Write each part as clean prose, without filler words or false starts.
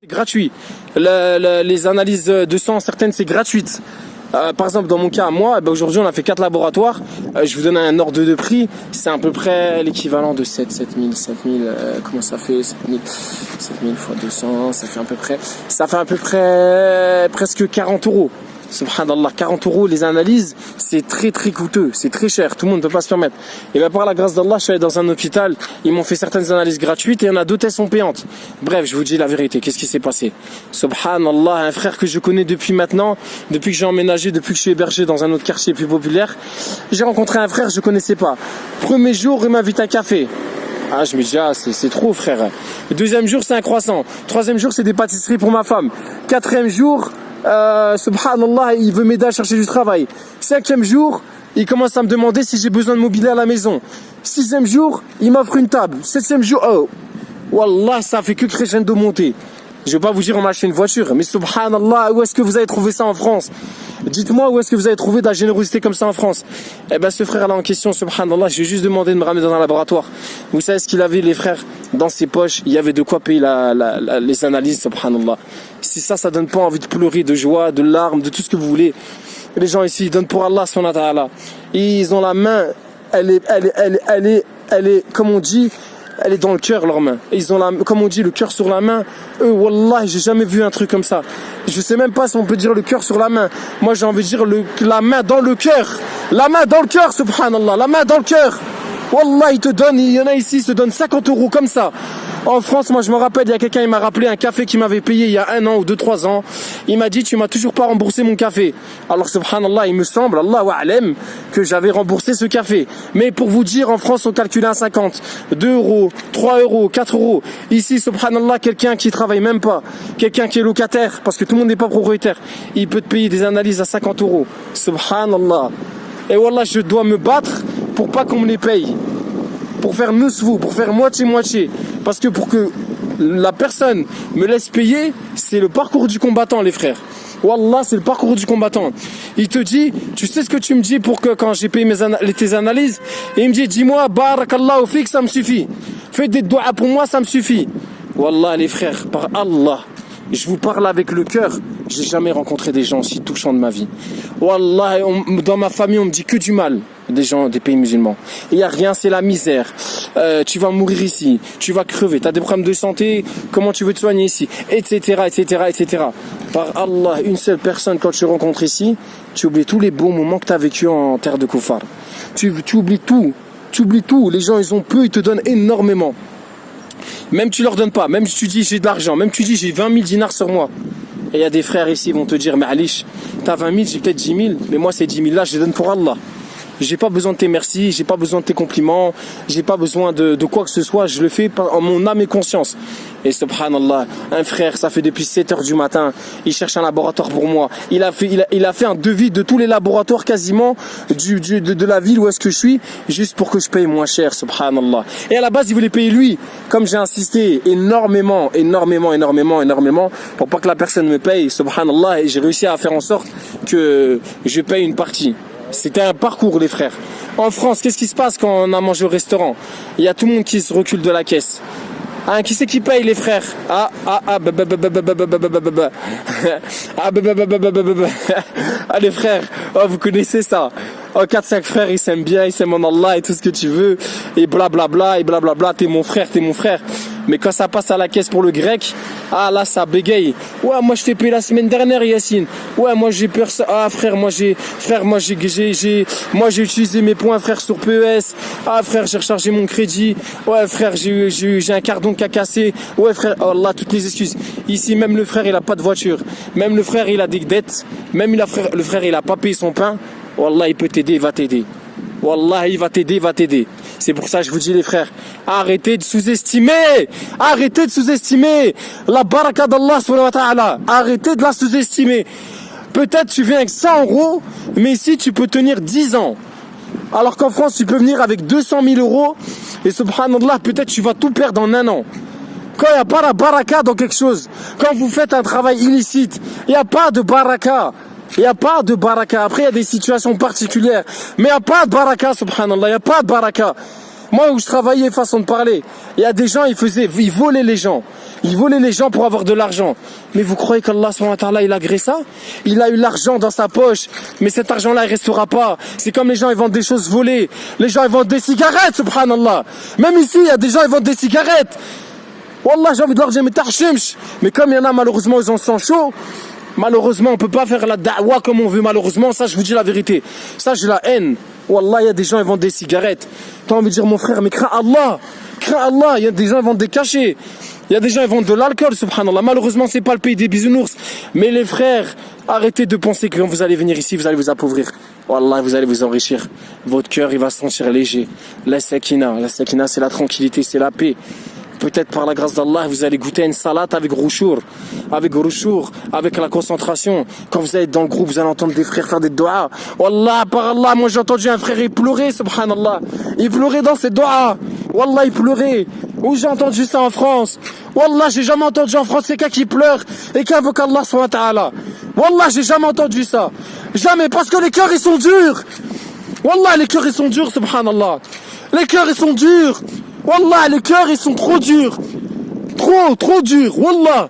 C'est gratuit. Les analyses de sang, certaines, c'est gratuite. Par exemple, dans mon cas, moi, aujourd'hui, on a fait 4 laboratoires. Je vous donne un ordre de prix. C'est à peu près l'équivalent de 7000. Comment ça fait 7000 fois 200, ça fait à peu près presque 40 euros. Subhanallah, 40 euros les analyses, c'est très très coûteux, c'est très cher, tout le monde ne peut pas se permettre. Et bien par la grâce d'Allah, je suis allé dans un hôpital, ils m'ont fait certaines analyses gratuites et il y en a d'autres, elles sont payantes. Bref, je vous dis la vérité, qu'est-ce qui s'est passé? Subhanallah, un frère que je connais depuis que j'ai emménagé, depuis que je suis hébergé dans un autre quartier plus populaire, j'ai rencontré un frère, je connaissais pas. Premier jour, il m'invite à un café. Ah, je me dis, c'est trop, frère. Le deuxième jour, c'est un croissant. Troisième jour, c'est des pâtisseries pour ma femme. Quatrième jour, subhanallah, il veut m'aider à chercher du travail. Cinquième jour, il commence à me demander si j'ai besoin de mobilier à la maison. Sixième jour, il m'offre une table. Septième jour, oh, wallah, ça fait que crescendo monter. Je vais pas vous dire on m'a acheté une voiture, mais subhanallah, où est-ce que vous avez trouvé ça en France? Dites-moi où est-ce que vous avez trouvé de la générosité comme ça en France? Eh ben ce frère là en question, subhanallah, j'ai juste demandé de me ramener dans un laboratoire. Vous savez ce qu'il avait, les frères? Dans ses poches, il y avait de quoi payer les analyses, subhanallah. Si ça donne pas envie de pleurer, de joie, de larmes, de tout ce que vous voulez. Les gens ici, ils donnent pour Allah, subhanahu wa ta'ala. Ils ont la main, elle est, comme on dit, elle est dans le cœur, leurs mains. Ils ont, comme on dit, le cœur sur la main. Eux, wallah, j'ai jamais vu un truc comme ça. Je sais même pas si on peut dire le cœur sur la main. Moi, j'ai envie de dire la main dans le cœur. La main dans le cœur, subhanallah. La main dans le cœur. Wallah, il y en a ici, ils se donnent 50 euros comme ça. En France, moi je me rappelle, il y a quelqu'un, il m'a rappelé un café qu'il m'avait payé il y a 1 an ou 2-3 ans. Il m'a dit, tu m'as toujours pas remboursé mon café. Alors subhanallah, il me semble, Allahu a'lam, que j'avais remboursé ce café. Mais pour vous dire, en France, on calculait à 50, 2 euros, 3 euros, 4 euros. Ici, subhanallah, quelqu'un qui travaille même pas, quelqu'un qui est locataire, parce que tout le monde n'est pas propriétaire, il peut te payer des analyses à 50 euros. Subhanallah. Et wallah, je dois me battre pour pas qu'on me les paye. Pour faire nusfou, pour faire moitié-moitié. Parce que pour que la personne me laisse payer, c'est le parcours du combattant, les frères. Wallah, c'est le parcours du combattant. Il te dit, tu sais ce que tu me dis pour que quand j'ai payé tes analyses, et il me dit, dis-moi, barakallahu fik, ça me suffit. Fais des doigts pour moi, ça me suffit. Wallah, les frères, par Allah, je vous parle avec le cœur. J'ai jamais rencontré des gens aussi touchants de ma vie. Wallah, dans ma famille, on me dit que du mal. Des gens des pays musulmans. Il n'y a rien, c'est la misère. Tu vas mourir ici, tu vas crever, tu as des problèmes de santé, comment tu veux te soigner ici, etc., etc., etc. Par Allah, une seule personne, quand tu rencontres ici, tu oublies tous les bons moments que tu as vécu en terre de Koufar. Tu oublies tout. Tu oublies tout. Les gens, ils ont peu, ils te donnent énormément. Même tu leur donnes pas, même si tu dis j'ai de l'argent, même tu dis j'ai 20 000 dinars sur moi. Et il y a des frères ici, ils vont te dire, mais Alish, t'as 20 000, j'ai peut-être 10 000, mais moi ces 10 000 là, je les donne pour Allah. J'ai pas besoin de tes merci, j'ai pas besoin de tes compliments, j'ai pas besoin de quoi que ce soit, je le fais en mon âme et conscience. Et subhanallah, un frère, ça fait depuis 7 heures du matin, il cherche un laboratoire pour moi. Il a fait un devis de tous les laboratoires quasiment de la ville où est-ce que je suis, juste pour que je paye moins cher, subhanallah. Et à la base, il voulait payer lui, comme j'ai insisté énormément, pour pas que la personne me paye, subhanallah, et j'ai réussi à faire en sorte que je paye une partie. C'était un parcours, les frères. En France, qu'est-ce qui se passe quand on a mangé au restaurant? Il y a tout le monde qui se recule de la caisse. Hein, qui c'est qui paye, les frères? Les frères, oh, vous connaissez ça. Oh, 4-5 frères, ils s'aiment bien, ils s'aiment en Allah et tout ce que tu veux. Et blablabla, t'es mon frère. Mais quand ça passe à la caisse pour le grec, là ça bégaye. Ouais, moi je t'ai payé la semaine dernière, Yacine. Ouais, moi j'ai peur ça. Ah frère, moi j'ai utilisé mes points, frère, sur PES. Ah frère, j'ai rechargé mon crédit. Ouais frère, j'ai un cardon qui a cassé. Ouais frère, oh là, toutes les excuses. Ici même le frère, il a pas de voiture. Même le frère, il a des dettes. Même le frère, il a pas payé son pain. Wallah, il peut t'aider, il va t'aider. Wallah, il va t'aider. C'est pour ça que je vous dis, les frères, arrêtez de sous-estimer la baraka d'Allah subhanahu wa ta'ala. Arrêtez de la sous-estimer. Peut-être tu viens avec 100 euros, mais ici tu peux tenir 10 ans. Alors qu'en France, tu peux venir avec 200 000 euros et subhanallah, peut-être tu vas tout perdre en 1 an. Quand il n'y a pas la baraka dans quelque chose, quand vous faites un travail illicite, il n'y a pas de baraka. Il n'y a pas de baraka. Après, il y a des situations particulières. Mais il n'y a pas de baraka, subhanallah. Il n'y a pas de baraka. Moi, où je travaillais, façon de parler, il y a des gens, ils volaient les gens. Il volait les gens pour avoir de l'argent. Mais vous croyez qu'Allah subhanahu wa ta'ala il a gré ça? Il a eu l'argent dans sa poche, mais cet argent-là il restera pas. C'est comme les gens ils vendent des choses volées. Les gens ils vendent des cigarettes, subhanallah. Même ici, il y a des gens ils vendent des cigarettes. Wallah, j'ai envie de leur dire, mais comme il y en a malheureusement ils en sont chauds, malheureusement on peut pas faire la da'wa comme on veut, malheureusement, ça je vous dis la vérité. Ça j'ai la haine. Wallah, il y a des gens ils vendent des cigarettes. T'as envie de dire mon frère, mais crains Allah. Crains Allah, il y a des gens ils vendent des cachets. Il y a des gens qui vendent de l'alcool, subhanallah. Malheureusement, c'est pas le pays des bisounours. Mais les frères, arrêtez de penser que quand vous allez venir ici, vous allez vous appauvrir. Wallah, vous allez vous enrichir. Votre cœur, il va se sentir léger. La sakina, c'est la tranquillité, c'est la paix. Peut-être par la grâce d'Allah, vous allez goûter une salade avec rouchour, avec la concentration. Quand vous allez dans le groupe, vous allez entendre des frères faire des doigts. Wallah, par Allah, moi j'ai entendu un frère, il pleurait, subhanallah. Il pleurait dans ses doigts. Wallah, il pleurait. Où j'ai entendu ça en France? Wallah, j'ai jamais entendu en France quelqu'un qui pleure et qui invoque Allah subhanahu wa ta'ala. Wallah, j'ai jamais entendu ça. Jamais, parce que les cœurs, ils sont durs. Wallah, les cœurs, ils sont durs, subhanallah. Les cœurs, ils sont durs. Wallah, les cœurs, ils sont trop durs. Trop durs. Wallah.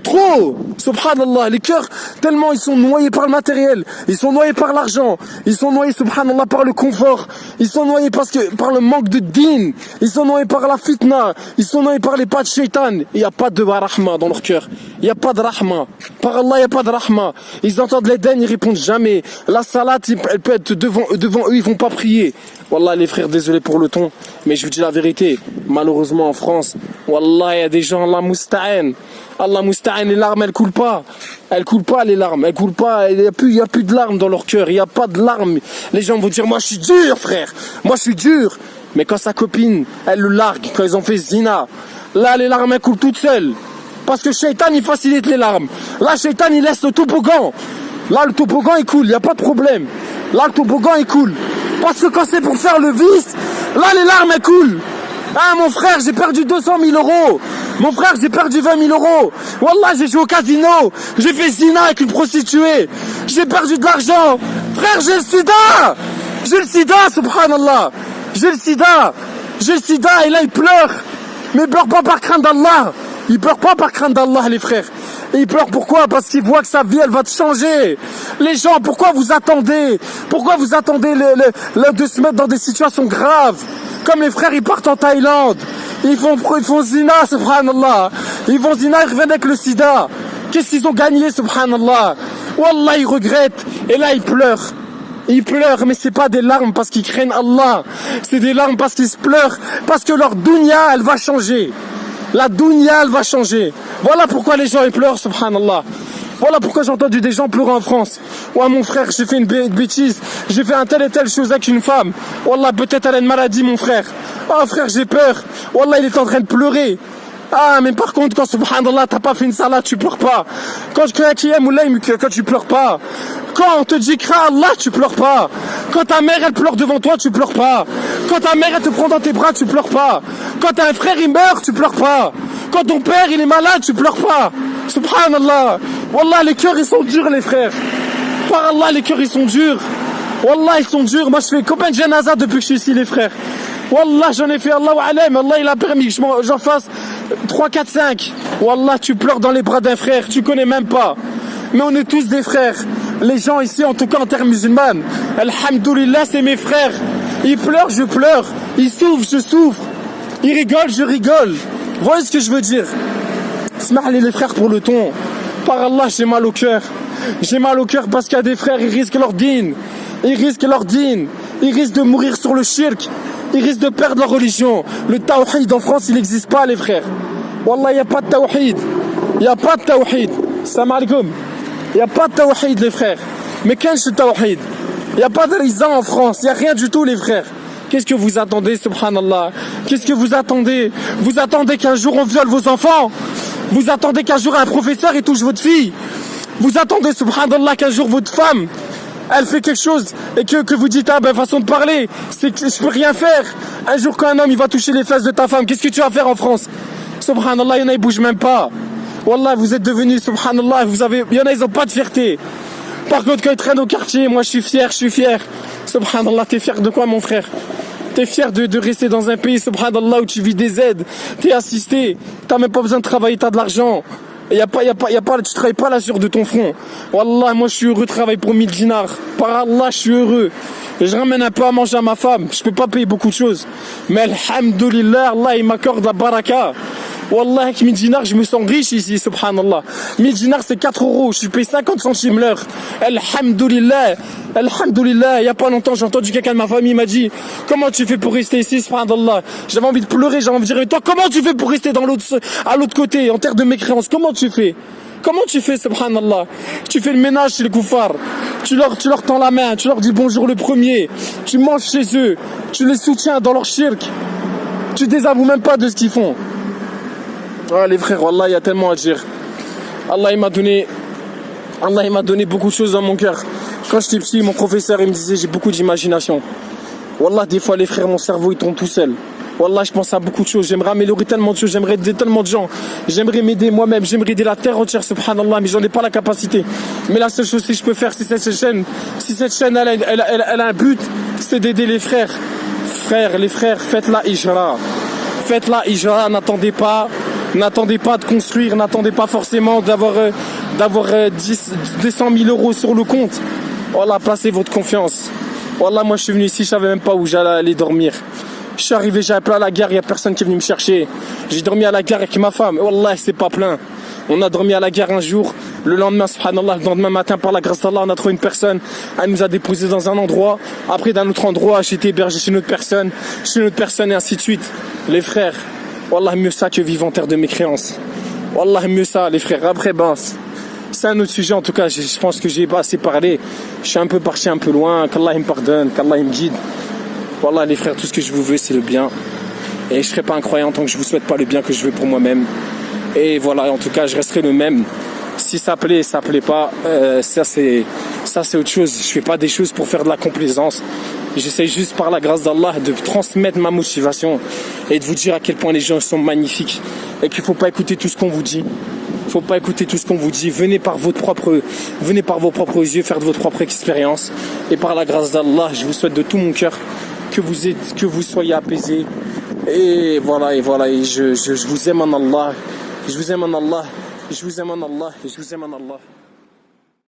Trop. Subhanallah. Les cœurs, tellement ils sont noyés par le matériel. Ils sont noyés par l'argent. Ils sont noyés, subhanallah, par le confort. Ils sont noyés par le manque de din. Ils sont noyés par la fitna. Ils sont noyés par les pas de shaitan. Il n'y a pas de rahma dans leur cœur. Il n'y a pas de rahma. Par Allah, il n'y a pas de rahma. Ils entendent l'Eden, ils répondent jamais. La salat, elle peut être devant eux, ils vont pas prier. Wallah, les frères, désolé pour le ton, mais je vous dis la vérité. Malheureusement, en France, wallah, il y a des gens, Allah musta'an. Allah musta'an, les larmes, elles coulent pas. Elles coulent pas, les larmes. Elles coulent pas. Il y a plus de larmes dans leur cœur. Il y a pas de larmes. Les gens vont dire, moi, je suis dur, frère. Moi, je suis dur. Mais quand sa copine, elle le largue, quand ils ont fait zina, là, les larmes, elles coulent toutes seules. Parce que Shaitan, il facilite les larmes. Là, Shaitan, il laisse le toboggan. Là, le toboggan, il coule. Il n'y a pas de problème. Là, le toboggan, il coule. Parce que quand c'est pour faire le vice, là, les larmes, elles coulent. Ah, mon frère, j'ai perdu 200 000 euros. Mon frère, j'ai perdu 20 000 euros. Wallah, j'ai joué au casino. J'ai fait zina avec une prostituée. J'ai perdu de l'argent. Frère, j'ai le sida. J'ai le sida, subhanallah. J'ai le sida. J'ai le sida et là, il pleure. Mais il pleure pas par crainte d'Allah. Il pleure pas par crainte d'Allah, les frères. Et il pleure pourquoi? Parce qu'il voit que sa vie, elle va changer. Les gens, pourquoi vous attendez? Pourquoi vous attendez de se mettre dans des situations graves? Comme les frères, ils partent en Thaïlande. Ils font zina, subhanallah. Ils vont zina, ils reviennent avec le sida. Qu'est-ce qu'ils ont gagné, subhanallah? Wallah, ils regrettent. Et là, ils pleurent. Ils pleurent, mais c'est pas des larmes parce qu'ils craignent Allah. C'est des larmes parce qu'ils se pleurent. Parce que leur dunya, elle va changer. La dunya, elle va changer. Voilà pourquoi les gens ils pleurent, subhanallah. Voilà pourquoi j'ai entendu des gens pleurer en France. Ouais, mon frère, j'ai fait une bêtise. J'ai fait un tel et telle chose avec une femme. Wallah, peut-être elle a une maladie, mon frère. Oh, frère, j'ai peur. Wallah, il est en train de pleurer. Ah, mais par contre, quand, subhanallah, t'as pas fait une salade, tu pleures pas. Quand je crée un kiyam ou quand tu pleures pas. Quand on te dit crains Allah, tu pleures pas. Quand ta mère, elle pleure devant toi, tu pleures pas. Quand ta mère, elle te prend dans tes bras, tu pleures pas. Quand t'as un frère, il meurt, tu pleures pas. Quand ton père, il est malade, tu pleures pas. Subhanallah. Wallah, les cœurs, ils sont durs, les frères. Par Allah, les cœurs, ils sont durs. Wallah, ils sont durs. Moi, je fais combien de janazas depuis que je suis ici, les frères. Wallah, j'en ai fait, Allah alam. Allah, il a permis que j'en fasse 3, 4, 5. Wallah, tu pleures dans les bras d'un frère, tu connais même pas. Mais on est tous des frères. Les gens ici, en tout cas en terre musulmane, alhamdoulilah, c'est mes frères. Ils pleurent, je pleure. Ils souffrent, je souffre. Ils rigolent, je rigole. Vous voyez ce que je veux dire? Smahli les frères pour le ton. Par Allah, j'ai mal au cœur. J'ai mal au cœur parce qu'il y a des frères, ils risquent leur din. Ils risquent leur din. Ils risquent de mourir sur le shirk. Ils risquent de perdre leur religion. Le tawhid en France, il n'existe pas, les frères. Wallah, il n'y a pas de tawhid. Il n'y a pas de tawhid. Salam alaikum. Il n'y a pas de tawhid, les frères. Mais qu'est-ce que tawhid? Il n'y a pas de riza en France. Il n'y a rien du tout, les frères. Qu'est-ce que vous attendez, subhanallah? Qu'est-ce que vous attendez? Vous attendez qu'un jour on viole vos enfants? Vous attendez qu'un jour un professeur il touche votre fille? Vous attendez, subhanallah, qu'un jour votre femme elle fait quelque chose et que vous dites, ah ben façon de parler, c'est que je peux rien faire. Un jour quand un homme il va toucher les fesses de ta femme, qu'est-ce que tu vas faire en France? Subhanallah, il y en a ils bougent même pas. Wallah, vous êtes devenus, subhanallah, il y en a ils ont pas de fierté. Par contre quand ils traînent au quartier, moi je suis fier. Subhanallah, t'es fier de quoi mon frère? T'es fier de rester dans un pays, subhanallah, où tu vis des aides. T'es assisté. T'as même pas besoin de travailler, t'as de l'argent. Tu travailles pas la sueur de ton front. Wallah, moi je suis heureux de travailler pour 1000 dinars. Par Allah, je suis heureux. Et je ramène un peu à manger à ma femme. Je peux pas payer beaucoup de choses. Mais alhamdoulilah, Allah il m'accorde la baraka. Wallah, avec 1000 dinars, je me sens riche ici, subhanallah. 1000 dinars, c'est 4 euros. Je suis payé 50 centimes l'heure. Alhamdoulilah. Alhamdoulilah. Il y a pas longtemps, j'ai entendu quelqu'un de ma famille m'a dit, comment tu fais pour rester ici, subhanallah. J'avais envie de pleurer, j'avais envie de dire, et toi, comment tu fais pour rester à l'autre côté, en terre de mécréance? Comment tu fais? Comment tu fais, subhanallah? Tu fais le ménage chez les koufars. Tu leur tends la main, tu leur dis bonjour le premier. Tu manges chez eux. Tu les soutiens dans leur shirk. Tu désavoues même pas de ce qu'ils font. Ah, les frères, wallah, il y a tellement à dire. Allah, il m'a donné beaucoup de choses dans mon cœur. Quand j'étais petit, mon professeur, il me disait, j'ai beaucoup d'imagination. Wallah, des fois, les frères, mon cerveau, il tombe tout seul. Wallah, je pense à beaucoup de choses. J'aimerais améliorer tellement de choses. J'aimerais aider tellement de gens. J'aimerais m'aider moi-même. J'aimerais aider la terre entière, subhanallah, mais j'en ai pas la capacité. Mais la seule chose que je peux faire, c'est cette chaîne. Si cette chaîne, elle a un but, c'est d'aider les frères. Frères, les frères, faites la hijra. Faites la hijra. N'attendez pas de construire. N'attendez pas forcément d'avoir 200 000 euros sur le compte. Wallah, placez votre confiance. Wallah, moi, je suis venu ici, je savais même pas où j'allais aller dormir. Je suis arrivé, j'ai appelé à la gare, il n'y a personne qui est venu me chercher. J'ai dormi à la gare avec ma femme. Wallah, c'est pas plein. On a dormi à la gare un jour. Le lendemain, subhanallah, le lendemain matin, par la grâce d'Allah, on a trouvé une personne. Elle nous a déposé dans un endroit. Après, d'un autre endroit, j'ai été hébergé chez une autre personne, et ainsi de suite. Les frères, wallah, mieux ça que vivre en terre de mécréance. Wallah, mieux ça, les frères. Après, c'est un autre sujet. En tout cas, je pense que j'ai pas assez parlé. Je suis un peu parti un peu loin. Qu'Allah me pardonne, qu'Allah me guide. Wallah, les frères, tout ce que je vous veux, c'est le bien. Et je serai pas un croyant tant que je vous souhaite pas le bien que je veux pour moi-même. Et voilà, en tout cas, je resterai le même. Si ça plaît pas, ça c'est autre chose. Je fais pas des choses pour faire de la complaisance. J'essaie juste par la grâce d'Allah de transmettre ma motivation et de vous dire à quel point les gens sont magnifiques et qu'il faut pas écouter tout ce qu'on vous dit. Faut pas écouter tout ce qu'on vous dit. Venez par vos propres yeux, faire de votre propre expérience. Et par la grâce d'Allah, je vous souhaite de tout mon cœur que vous soyez apaisés. Et voilà, et je vous aime en Allah. Je vous aime en Allah. Je vous aime en Allah. Je vous aime en Allah.